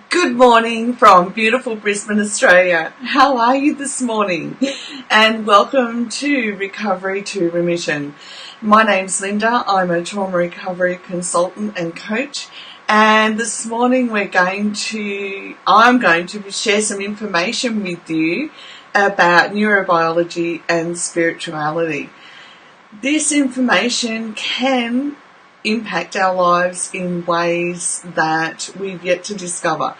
Good morning from beautiful Brisbane, Australia. How are you this morning? And welcome to Recovery to Remission. My name's Linda. I'm a trauma recovery consultant and coach. And this morning I'm going to share some information with you about neurobiology and spirituality. This information can impact our lives in ways that we've yet to discover.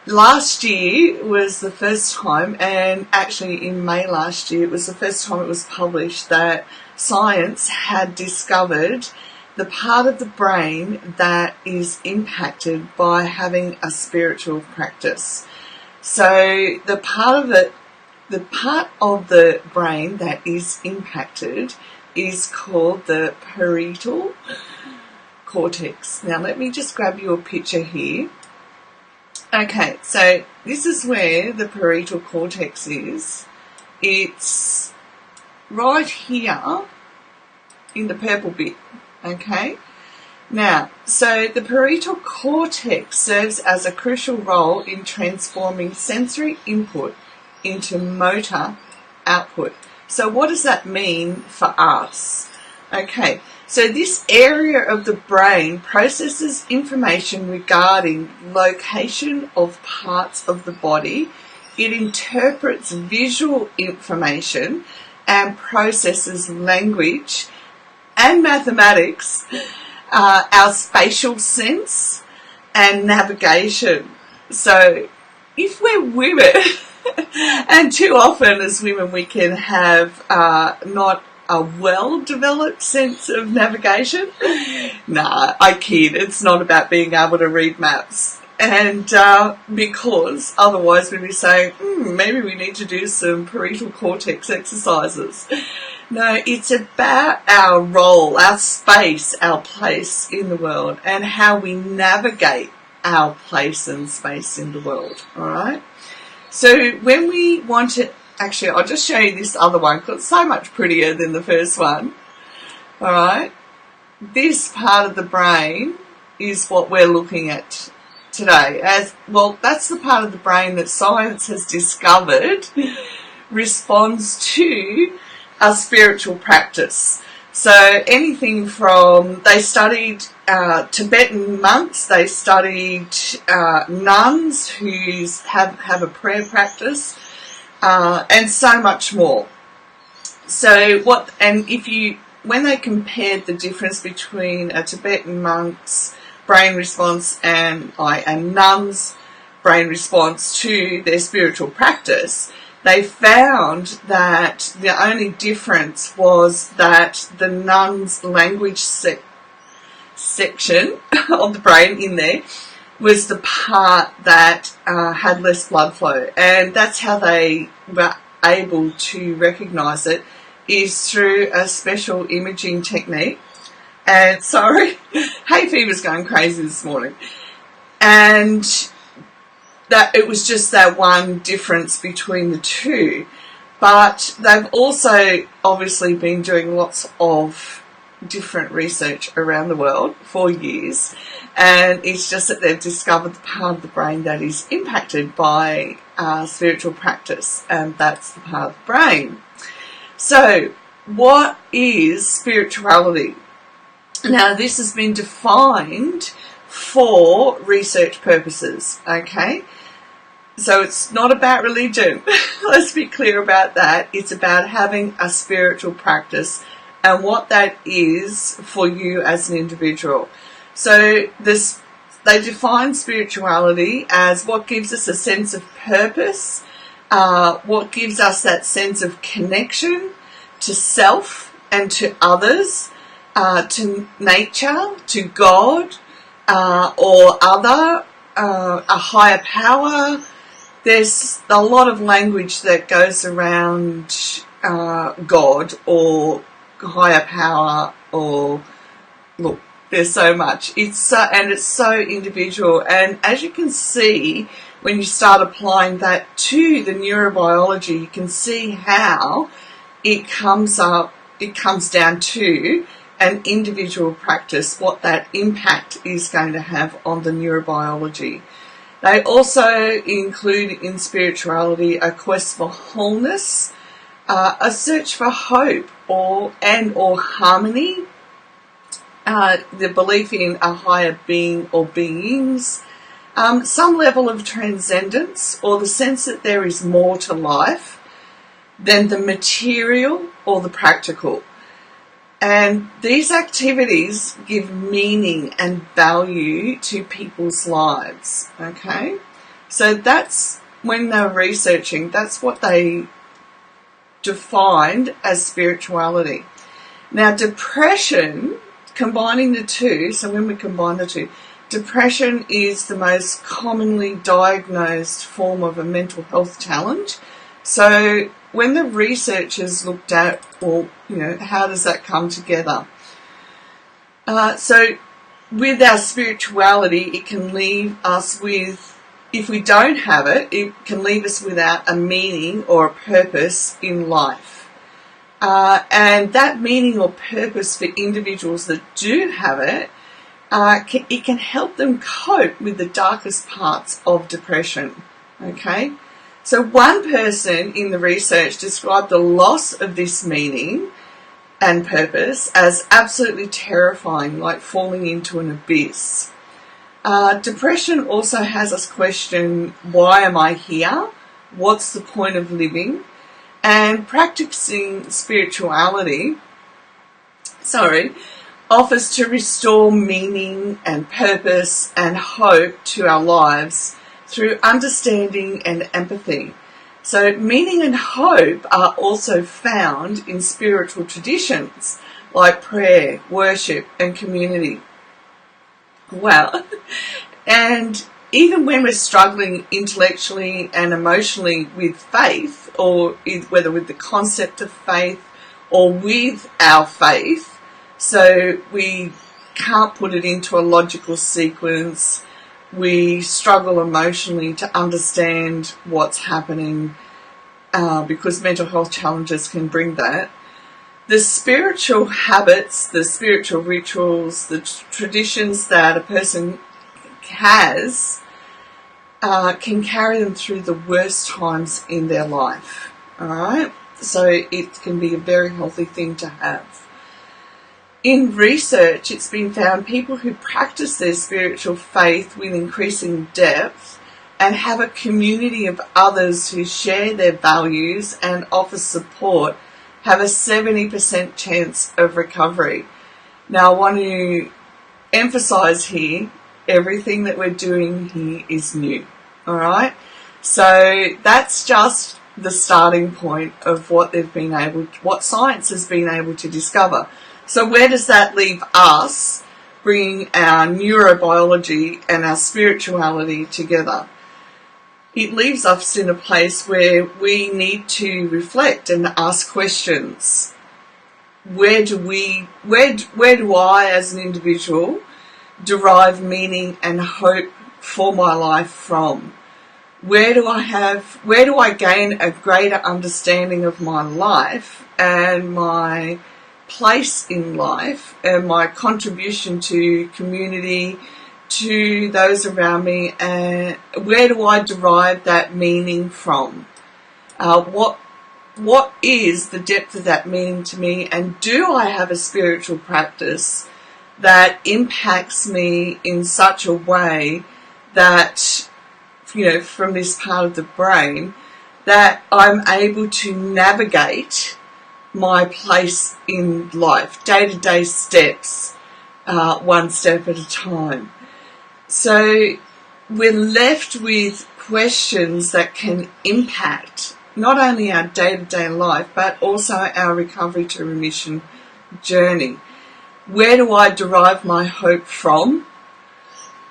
Last year was the first time, and actually in May last year, it was the first time it was published that science had discovered the part of the brain that is impacted by having a spiritual practice. So the part of the brain that is impacted is called the Parietal Cortex. Now let me just grab you a picture here. Okay, so this is where the Parietal Cortex is. It's right here in the purple bit, okay? Now, so the Parietal Cortex serves as a crucial role in transforming sensory input into motor output. So what does that mean for us? Okay, so this area of the brain processes information regarding location of parts of the body. It interprets visual information and processes language and mathematics, our spatial sense and navigation. So if we're women, and too often as women we can have not a well-developed sense of navigation. Nah, I kid. It's not about being able to read maps. And because otherwise we'd be saying, maybe we need to do some parietal cortex exercises. No, it's about our role, our space, our place in the world, and how we navigate our place and space in the world, all right? So when we want to, actually I'll just show you this other one because it's so much prettier than the first one, all right? This part of the brain is what we're looking at today. Well, that's the part of the brain that science has discovered responds to a spiritual practice. So anything from, they studied Tibetan monks, they studied nuns who have a prayer practice, and so much more. So when they compared the difference between a Tibetan monk's brain response and nuns' brain response to their spiritual practice, they found that the only difference was that the nun's language section of the brain in there was the part that had less blood flow. And that's how they were able to recognise it, is through a special imaging technique. And sorry, hay fever's going crazy this morning. And that it was just that one difference between the two. But they've also obviously been doing lots of different research around the world for years, and it's just that they've discovered the part of the brain that is impacted by spiritual practice, and that's the part of the brain. So what is spirituality? Now this has been defined for research purposes, okay? So it's not about religion. Let's be clear about that. It's about having a spiritual practice and what that is for you as an individual. So they define spirituality as what gives us a sense of purpose, what gives us that sense of connection to self and to others, to nature, to God, or other, a higher power. There's a lot of language that goes around God or higher power, or look, there's so much. It's so individual. And as you can see, when you start applying that to the neurobiology, you can see how it comes down to an individual practice, what that impact is going to have on the neurobiology. They also include in spirituality a quest for wholeness, a search for hope or harmony, the belief in a higher being or beings, some level of transcendence or the sense that there is more to life than the material or the practical. And these activities give meaning and value to people's lives, okay? So that's, when they're researching, that's what they defined as spirituality. Now, depression, combining the two, so when we combine the two, depression is the most commonly diagnosed form of a mental health challenge. So when the researchers looked at, well, how does that come together? So with our spirituality, it can leave us with, if we don't have it, it can leave us without a meaning or a purpose in life. And that meaning or purpose for individuals that do have it, it can help them cope with the darkest parts of depression, okay? So one person in the research described the loss of this meaning and purpose as absolutely terrifying, like falling into an abyss. Depression also has us question, why am I here? What's the point of living? And practicing spirituality, offers to restore meaning and purpose and hope to our lives through understanding and empathy. So meaning and hope are also found in spiritual traditions like prayer, worship, and community. Wow. And even when we're struggling intellectually and emotionally with faith, or whether with the concept of faith or with our faith, so we can't put it into a logical sequence, we struggle emotionally to understand what's happening because mental health challenges can bring that. The spiritual habits, the spiritual rituals, the traditions that a person has can carry them through the worst times in their life. All right? So it can be a very healthy thing to have. In research, it's been found people who practice their spiritual faith with increasing depth and have a community of others who share their values and offer support have a 70% chance of recovery. Now, I want to emphasize here, everything that we're doing here is new. All right? So that's just the starting point of what science has been able to discover. So where does that leave us, bringing our neurobiology and our spirituality together? It leaves us in a place where we need to reflect and ask questions. Where do I as an individual derive meaning and hope for my life from? Where do I gain a greater understanding of my life and my place in life and my contribution to community, to those around me, and where do I derive that meaning from? What is the depth of that meaning to me, and do I have a spiritual practice that impacts me in such a way that, from this part of the brain, that I'm able to navigate my place in life, day-to-day steps, one step at a time. So we're left with questions that can impact not only our day-to-day life, but also our recovery to remission journey. Where do I derive my hope from?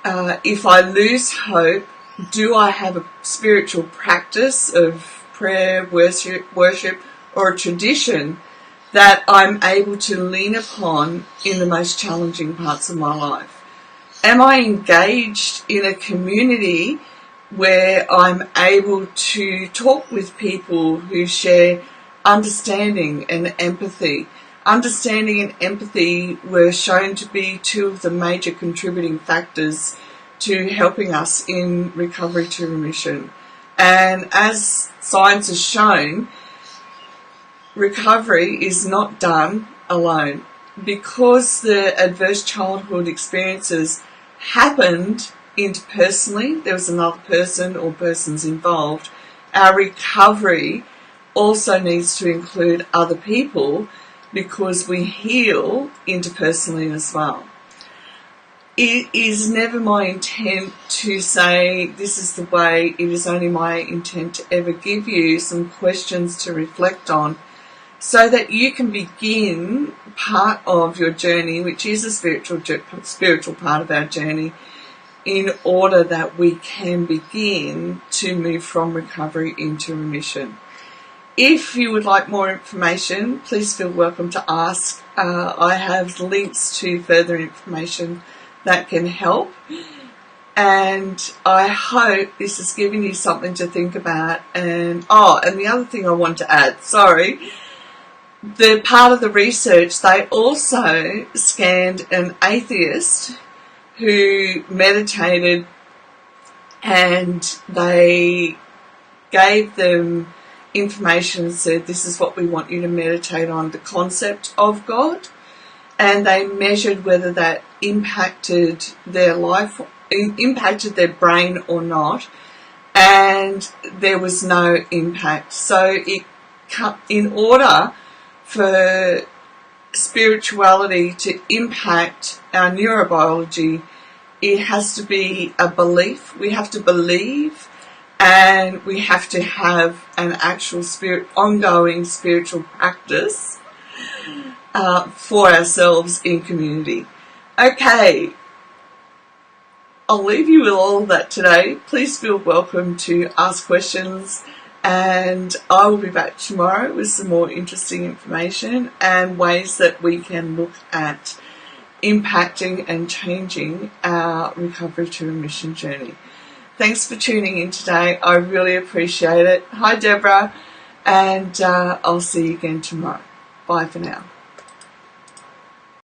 If I lose hope, do I have a spiritual practice of prayer, worship, or a tradition that I'm able to lean upon in the most challenging parts of my life? Am I engaged in a community where I'm able to talk with people who share understanding and empathy? Understanding and empathy were shown to be two of the major contributing factors to helping us in recovery to remission. And as science has shown, recovery is not done alone. Because the adverse childhood experiences happened interpersonally, there was another person or persons involved, our recovery also needs to include other people because we heal interpersonally as well. It is never my intent to say this is the way. It is only my intent to ever give you some questions to reflect on so that you can begin part of your journey, which is a spiritual part of our journey, in order that we can begin to move from recovery into remission. If you would like more information, please feel welcome to ask. I have links to further information that can help. And I hope this has given you something to think about. And the other thing I want to add, the part of the research, they also scanned an atheist who meditated, and they gave them information and said, this is what we want you to meditate on, the concept of God. And they measured whether that impacted their life, impacted their brain or not, and there was no impact. So in order for spirituality to impact our neurobiology, it has to be a belief. We have to believe, and we have to have an actual ongoing spiritual practice for ourselves in community. Okay, I'll leave you with all of that today. Please feel welcome to ask questions, and I will be back tomorrow with some more interesting information and ways that we can look at impacting and changing our recovery to remission journey. Thanks for tuning in today. I really appreciate it. Hi, Deborah, and I'll see you again tomorrow. Bye for now.